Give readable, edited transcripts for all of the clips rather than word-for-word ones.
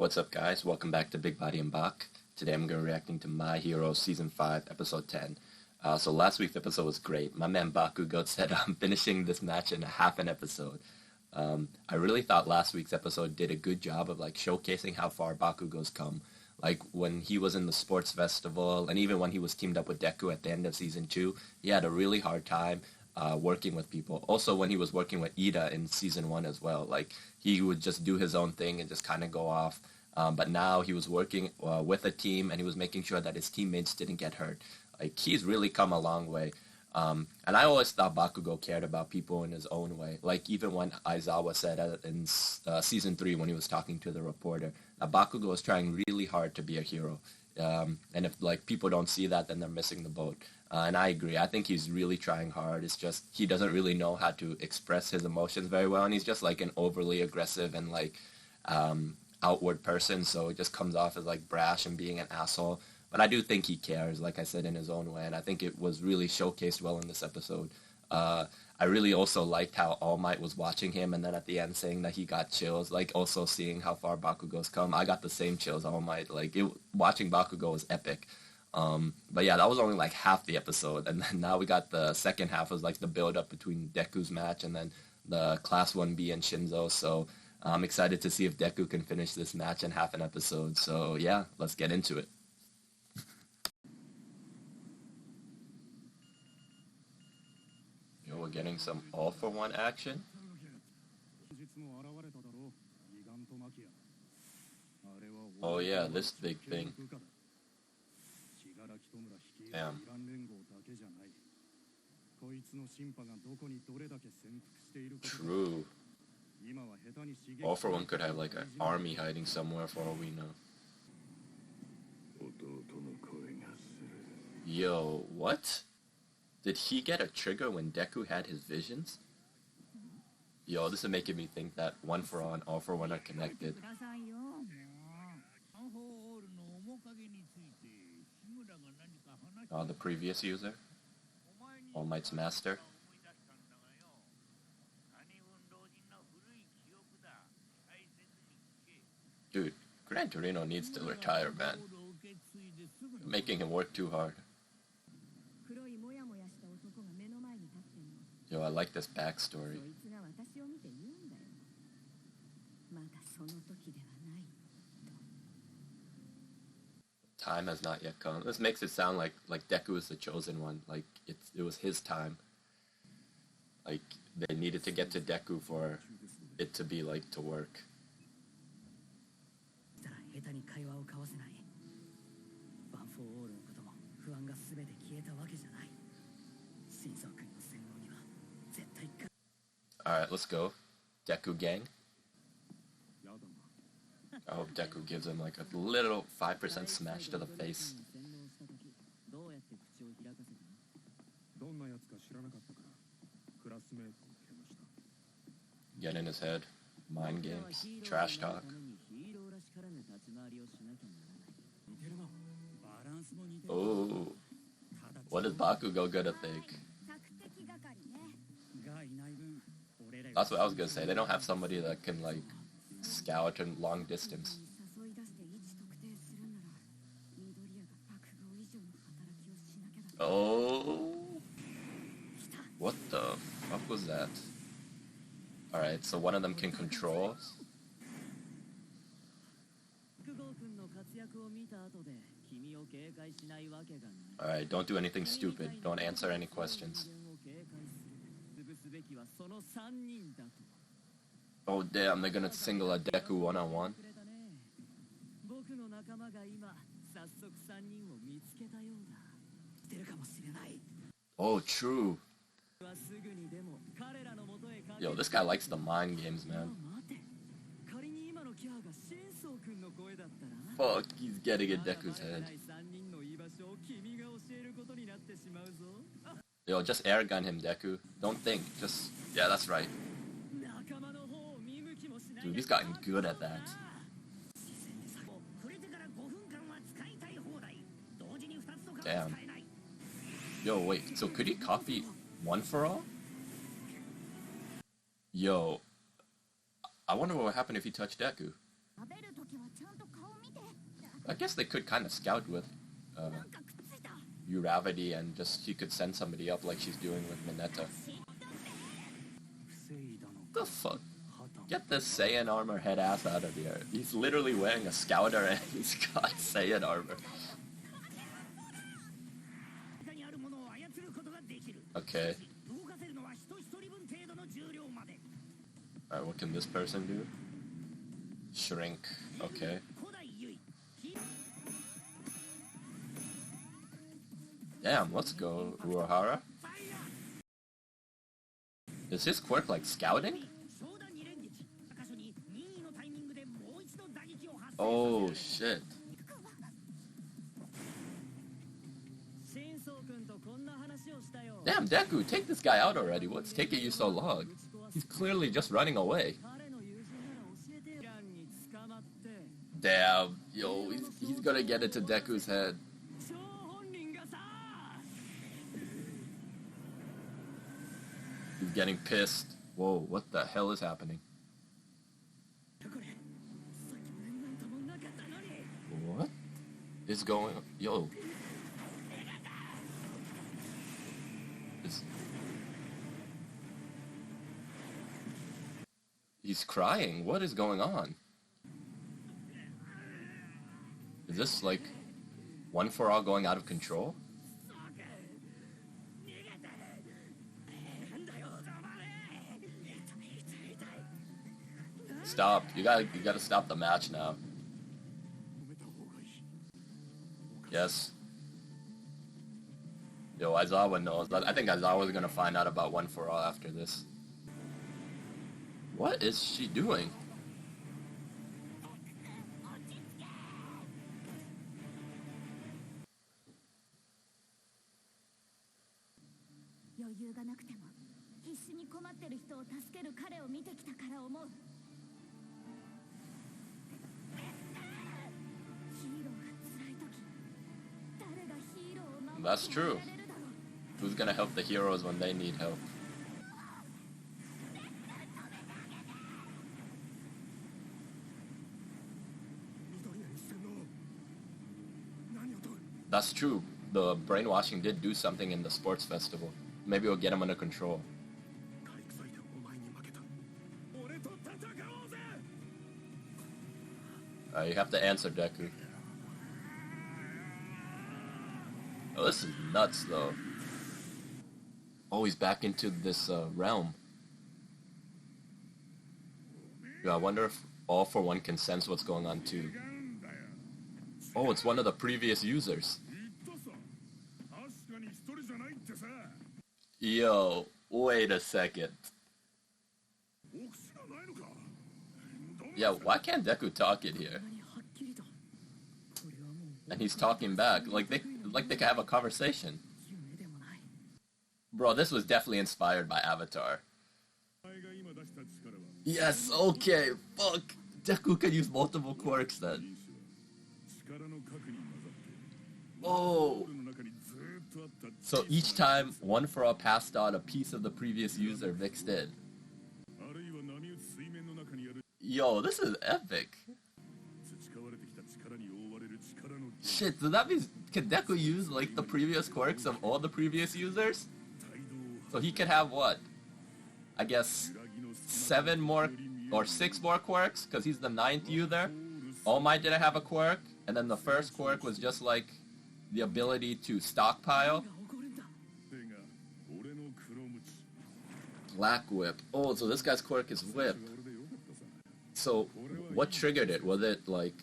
What's up, guys? Welcome back to Big Body and Bach. Today I'm going to be reacting to My Hero Season 5, Episode 10. So last week's episode was great. My man Bakugo said I'm finishing this match in half an episode. I really thought last week's episode did a good job of showcasing how far Bakugo's come. Like when he was in the sports festival and even when he was teamed up with Deku at the end of Season 2, he had a really hard time working with people. Also when he was working with Ida in Season 1 as well. He would just do his own thing and just kind of go off. But now he was working with a team and he was making sure that his teammates didn't get hurt. He's really come a long way. And I always thought Bakugo cared about people in his own way. Even when Aizawa said in Season 3 when he was talking to the reporter, that Bakugo is trying really hard to be a hero. And if people don't see that, then they're missing the boat. And I agree. I think he's really trying hard. It's just he doesn't really know how to express his emotions very well. And he's just an overly aggressive and outward person. So it just comes off as brash and being an asshole. But I do think he cares, like I said, in his own way. And I think it was really showcased well in this episode. I really also liked how All Might was watching him and then at the end saying that he got chills. Also seeing how far Bakugo's come. I got the same chills All Might. Watching Bakugo was epic. But yeah, that was only half the episode. And then now we got the second half was the build up between Deku's match and then the Class 1B and Shinzo. So I'm excited to see if Deku can finish this match in half an episode. So yeah, let's get into it. Yo, we're getting some all-for-one action. Oh yeah, this big thing. Damn. True. All for One could have an army hiding somewhere for all we know. Yo, what? Did he get a trigger when Deku had his visions? Yo, this is making me think that One for All and All for One are connected. The previous user? All Might's master? Dude, Gran Torino needs to retire, man. Making him work too hard. Yo, I like this backstory. Time has not yet come. This makes it sound like Deku is the chosen one. It was his time. They needed to get to Deku for it to be to work. Alright, let's go. Deku gang. I hope Deku gives him a little 5% smash to the face. Get in his head. Mind games. Trash talk. Oh. What does Bakugo gonna think? That's what I was gonna say. They don't have somebody that can scout in long distance. Oh. What the fuck was that? Alright, so one of them can control. Alright, don't do anything stupid. Don't answer any questions. Oh damn, they're gonna single a Deku one-on-one? Oh, true. Yo, this guy likes the mind games, man. Fuck, he's getting in Deku's head. Yo, just airgun him, Deku. Don't think, just... Yeah, that's right. Dude, he's gotten good at that. Damn. Yo, wait, so could he copy One for All? Yo, I wonder what would happen if he touched Deku. I guess they could kind of scout with Uravity and just she could send somebody up like she's doing with Mineta. The fuck? Get this Saiyan armor head ass out of here. He's literally wearing a scouter and he's got Saiyan armor. Okay. Alright, what can this person do? Shrink. Okay. Damn, let's go, Uehara. Is his quirk like scouting? Oh shit. Damn, Deku, take this guy out already. What's taking you so long? He's clearly just running away. Damn, yo, he's gonna get into Deku's head. He's getting pissed. Whoa, what the hell is happening? What is going on? Yo. He's crying. What is going on? Is this like One for All going out of control? Stop. You gotta stop the match now. Yes. Yo, Aizawa knows. I think Aizawa's gonna find out about One for All after this. What is she doing? That's true. Who's gonna help the heroes when they need help? That's true. The brainwashing did do something in the sports festival. Maybe we'll get him under control. You have to answer, Deku. Oh, this is nuts, though. Oh, he's back into this realm. Yeah, I wonder if All for One can sense what's going on, too. Oh, it's one of the previous users. Yo, wait a second. Yeah, why can't Deku talk it here? And he's talking back, like they can have a conversation. Bro, this was definitely inspired by Avatar. Yes, okay, fuck. Deku can use multiple quirks then. Oh. So each time One for All passed on a piece of the previous user mixed in. Yo, this is epic. Shit, so that means can Deku use like the previous quirks of all the previous users? So he could have what? I guess 7 more or 6 more quirks because he's the 9th user. All Might didn't have a quirk, and then the first quirk was just like the ability to stockpile. Black Whip. Oh, so this guy's quirk is Whip. So what triggered it? Was it like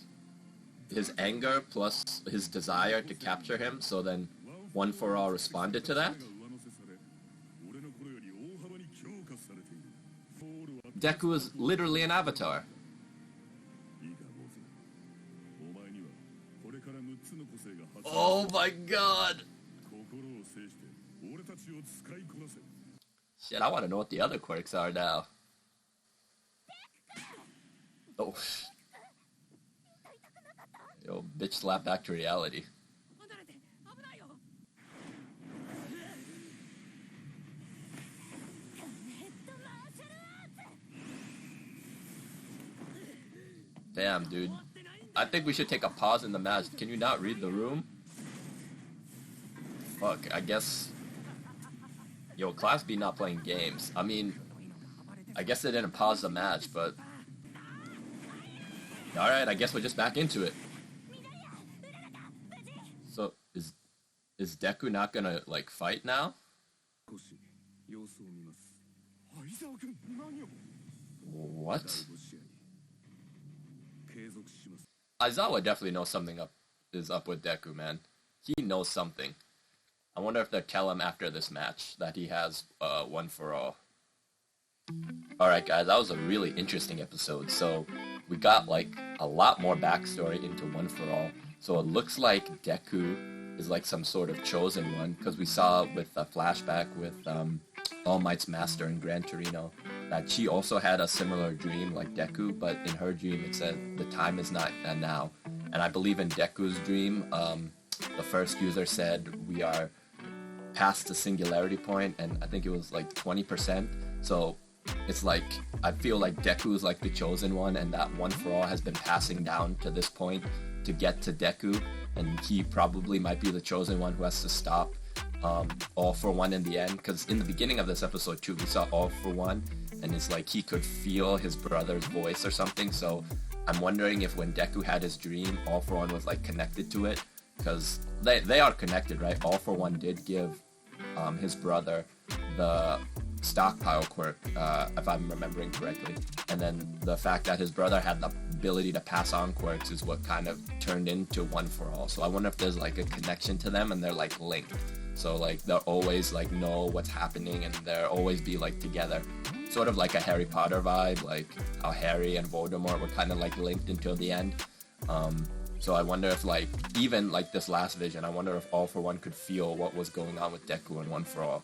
his anger plus his desire to capture him, so then One for All responded to that? Deku is literally an avatar. Oh my god! Shit, I want to know what the other quirks are now. Oh. Yo, bitch slap back to reality. Damn, dude. I think we should take a pause in the match. Can you not read the room? Fuck, I guess... Yo, Class B not playing games. I mean, I guess they didn't pause the match, but... Alright, I guess we're just back into it. So, is Deku not gonna, like, fight now? What? Aizawa definitely knows something is up with Deku, man. He knows something. I wonder if they'll tell him after this match that he has one for all. Alright guys, that was a really interesting episode. So we got like a lot more backstory into One for All. So it looks like Deku is like some sort of chosen one, because we saw with a flashback with All Might's master in Gran Torino that she also had a similar dream like Deku, but in her dream it said the time is not now. And I believe in Deku's dream, the first user said we are past the singularity point, and I think it was like 20%. So it's like, I feel like Deku is like the chosen one, and that One for All has been passing down to this point to get to Deku, and he probably might be the chosen one who has to stop All for One in the end, because in the beginning of this episode too, we saw All for One, and it's like he could feel his brother's voice or something. So I'm wondering if when Deku had his dream, All for One was like connected to it, because they are connected, right? All for One did give his brother the stockpile quirk, if I'm remembering correctly, and then the fact that his brother had the ability to pass on quirks is what kind of turned into One for All. So I wonder if there's like a connection to them and they're like linked, so like they'll always like know what's happening and they'll always be like together, sort of like a Harry Potter vibe, like how Harry and Voldemort were kind of like linked until the end. So I wonder if like, even like this last vision, I wonder if All for One could feel what was going on with Deku and One for All.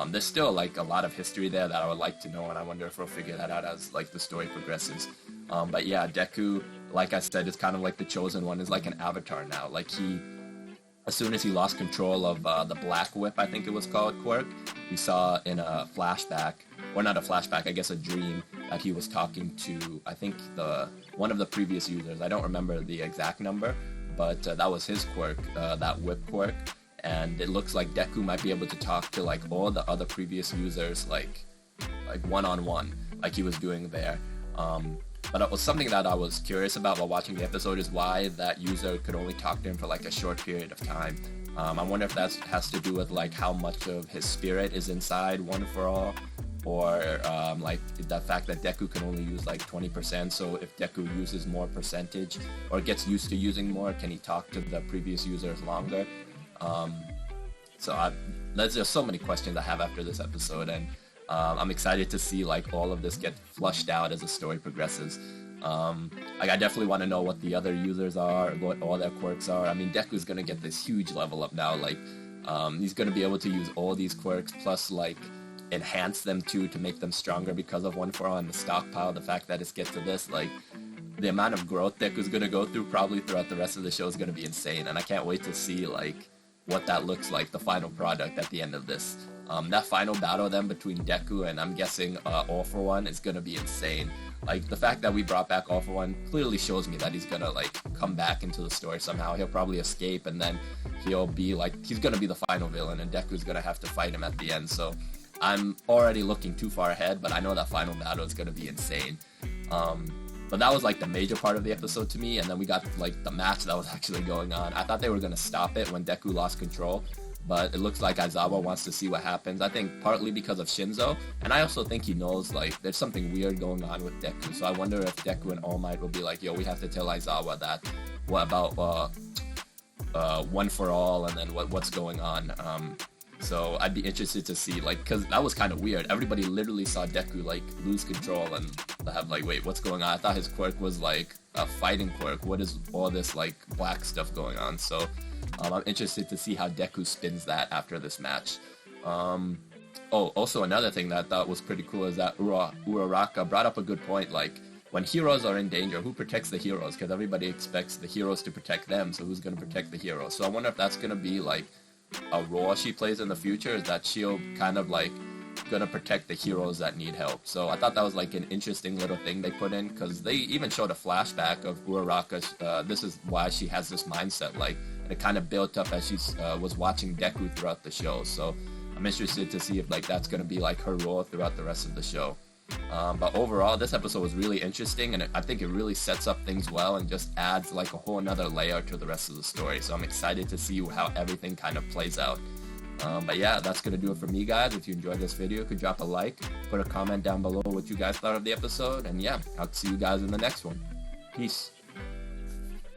There's still like a lot of history there that I would like to know, and I wonder if we'll figure that out as like the story progresses. But yeah, Deku, like I said, is kind of like the chosen one, is like an avatar now. Like he, as soon as he lost control of the Black Whip, I think it was called, quirk, we saw in a flashback, or not a flashback, I guess a dream, that he was talking to, I think, one of the previous users. I don't remember the exact number, but that was his quirk, that whip quirk. And it looks like Deku might be able to talk to like all the other previous users, like one-on-one, like he was doing there. But it was something that I was curious about while watching the episode, is why that user could only talk to him for like a short period of time. I wonder if that has to do with like how much of his spirit is inside One for All, or like the fact that Deku can only use like 20%, so if Deku uses more percentage or gets used to using more, can he talk to the previous users longer? There's just so many questions I have after this episode, and I'm excited to see like all of this get flushed out as the story progresses. Like I definitely want to know what the other users are, what all their quirks are. I mean, Deku's gonna get this huge level up now. Like he's gonna be able to use all these quirks, plus like enhance them too to make them stronger because of One for All and the stockpile. The fact that it gets to this, like the amount of growth Deku's gonna go through probably throughout the rest of the show is gonna be insane, and I can't wait to see like what that looks like, the final product at the end of this. That final battle then between Deku and I'm guessing All for One is gonna be insane. Like the fact that we brought back All for One clearly shows me that he's gonna like come back into the story somehow. He'll probably escape, and then he'll be like, he's gonna be the final villain, and Deku's gonna have to fight him at the end. So I'm already looking too far ahead, but I know that final battle is gonna be insane. But that was like the major part of the episode to me, and then we got like the match that was actually going on. I thought they were gonna stop it when Deku lost control, but it looks like Aizawa wants to see what happens. I think partly because of Shinzo, and I also think he knows like there's something weird going on with Deku. So I wonder if Deku and All Might will be like, yo, we have to tell Aizawa that, what about One for All, and then what's going on. So I'd be interested to see, like, because that was kind of weird. Everybody literally saw Deku like lose control and have like, wait, what's going on? I thought his quirk was like a fighting quirk. What is all this like black stuff going on? So I'm interested to see how Deku spins that after this match. Also another thing that I thought was pretty cool is that Uraraka brought up a good point, like when heroes are in danger, who protects the heroes? Because everybody expects the heroes to protect them, so who's going to protect the heroes? So I wonder if that's going to be like a role she plays in the future, is that she'll kind of like gonna protect the heroes that need help. So I thought that was like an interesting little thing they put in, because they even showed a flashback of Uraraka. This is why she has this mindset, like, and it kind of built up as she was watching Deku throughout the show. So I'm interested to see if like that's gonna be like her role throughout the rest of the show. But overall, this episode was really interesting, and I think it really sets up things well and just adds like a whole another layer to the rest of the story. So I'm excited to see how everything kind of plays out. But yeah, that's going to do it for me, guys. If you enjoyed this video, could drop a like, put a comment down below what you guys thought of the episode, and yeah, I'll see you guys in the next one. Peace.